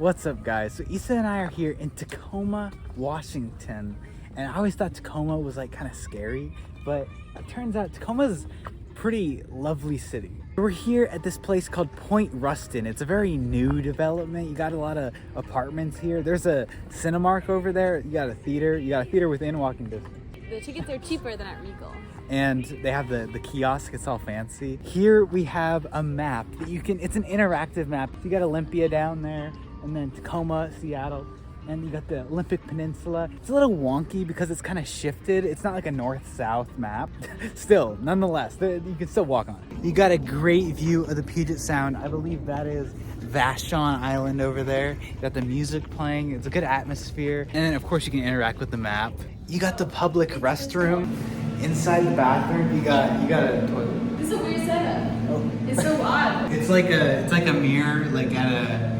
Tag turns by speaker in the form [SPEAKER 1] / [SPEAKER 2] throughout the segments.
[SPEAKER 1] What's up, guys? So Issa and I are here in Tacoma, Washington, and I always thought Tacoma was like kind of scary, but it turns out Tacoma's a pretty lovely city. We're here at this place called Point Ruston. It's a very new development. You got a lot of apartments here. There's a Cinemark over there. You got a theater within walking distance.
[SPEAKER 2] The tickets are cheaper than at Regal.
[SPEAKER 1] And they have the kiosk, it's all fancy. Here we have a map that it's an interactive map. You got Olympia down there, and then Tacoma, Seattle, and you got the Olympic Peninsula. It's a little wonky because it's kind of shifted. It's not like a north-south map. Still, nonetheless, you can still walk on it. You got a great view of the Puget Sound. I believe that is Vashon Island over there. You got the music playing. It's a good atmosphere. And then, of course, you can interact with the map. You got the public restroom. Inside the bathroom, you got a toilet.
[SPEAKER 2] This is a weird setup.
[SPEAKER 1] Oh.
[SPEAKER 2] It's so odd.
[SPEAKER 1] It's like a mirror, like at a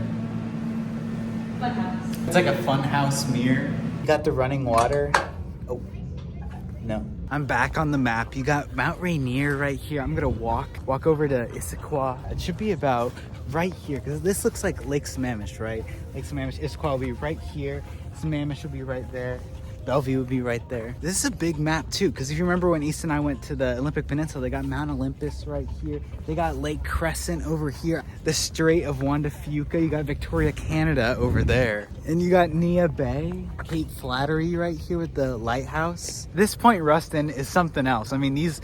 [SPEAKER 2] Funhouse.
[SPEAKER 1] It's like a funhouse mirror. You got the running water. Oh, no. I'm back on the map. You got Mount Rainier right here. I'm gonna walk over to Issaquah. It should be about right here, because this looks like Lake Sammamish, right? Lake Sammamish, Issaquah will be right here. Sammamish will be right there. Bellevue would be right there. This is a big map too, because if you remember when Issa and I went to the Olympic Peninsula, they got Mount Olympus right here. They got Lake Crescent over here. The Strait of Juan de Fuca. You got Victoria, Canada over there. And you got Nia Bay, Cape Flattery right here with the lighthouse. This Point Ruston is something else. I mean, he's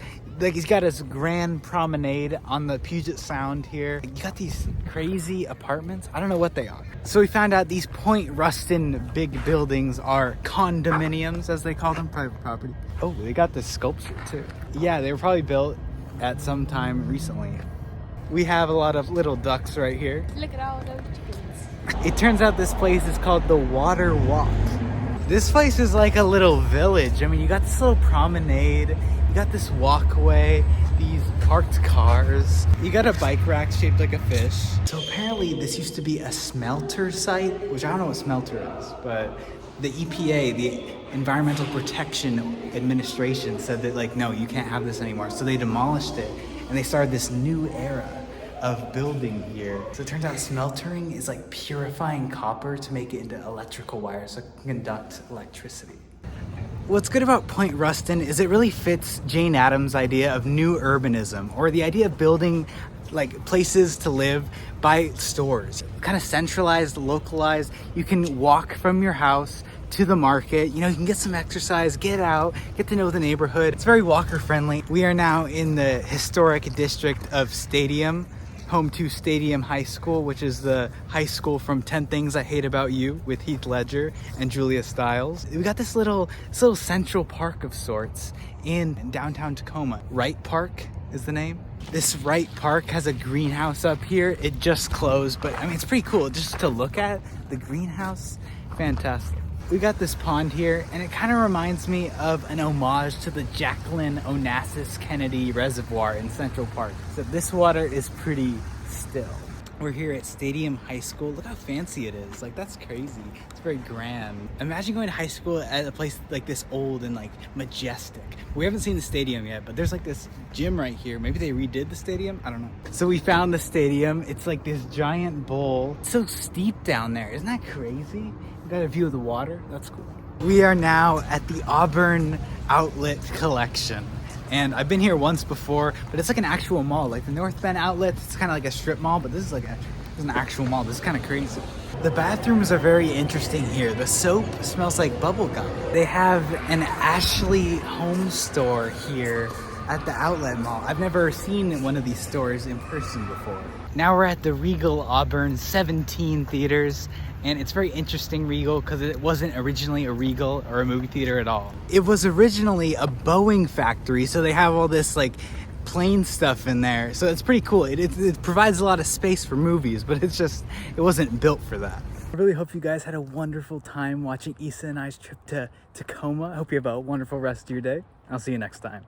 [SPEAKER 1] got his grand promenade on the Puget Sound here. You got these crazy apartments. I don't know what they are. So we found out these Point Ruston big buildings are condominiums, as they call them, private property. Oh, they got this sculpture too. Yeah, they were probably built at some time recently. We have a lot of little ducks right here.
[SPEAKER 2] Look at all those chickens.
[SPEAKER 1] It turns out this place is called the Water Walk. This place is like a little village. I mean, you got this little promenade. You got this walkway, these parked cars. You got a bike rack shaped like a fish. So apparently this used to be a smelter site, which I don't know what smelter is, but the EPA, the Environmental Protection Administration, said that like, no, you can't have this anymore. So they demolished it and they started this new era of building here. So it turns out smeltering is like purifying copper to make it into electrical wires so it can conduct electricity. What's good about Point Ruston is it really fits Jane Addams' idea of new urbanism, or the idea of building like places to live by stores. Kind of centralized, localized. You can walk from your house to the market. You know, you can get some exercise, get out, get to know the neighborhood. It's very walker friendly. We are now in the historic district of Stadium, home to Stadium High School, which is the high school from 10 Things I Hate About You with Heath Ledger and Julia Stiles. We got this little central park of sorts in downtown Tacoma. Wright Park is the name. This Wright Park has a greenhouse up here. It just closed, but I mean, it's pretty cool just to look at the greenhouse. Fantastic. We got this pond here, and it kind of reminds me of an homage to the Jacqueline Onassis Kennedy Reservoir in Central Park. So this water is pretty still. We're here at Stadium High School. Look how fancy it is. Like, that's crazy. It's very grand. Imagine going to high school at a place like this old and like majestic. We haven't seen the stadium yet, but there's like this gym right here. Maybe they redid the stadium. I don't know. So we found the stadium. It's like this giant bowl. It's so steep down there. Isn't that crazy? We got a view of the water. That's cool. We are now at the Auburn Outlet Collection. And I've been here once before, but it's like an actual mall. Like the North Bend Outlet, it's kind of like a strip mall, but this is an actual mall. This is kind of crazy. The bathrooms are very interesting here. The soap smells like bubble gum. They have an Ashley home store here at the outlet mall. I've never seen one of these stores in person before. Now we're at the Regal Auburn 17 theaters. And it's very interesting, Regal, because it wasn't originally a Regal or a movie theater at all. It was originally a Boeing factory, so they have all this like plane stuff in there. So it's pretty cool. It provides a lot of space for movies, but it wasn't built for that. I really hope you guys had a wonderful time watching Issa and I's trip to Tacoma. I hope you have a wonderful rest of your day. I'll see you next time.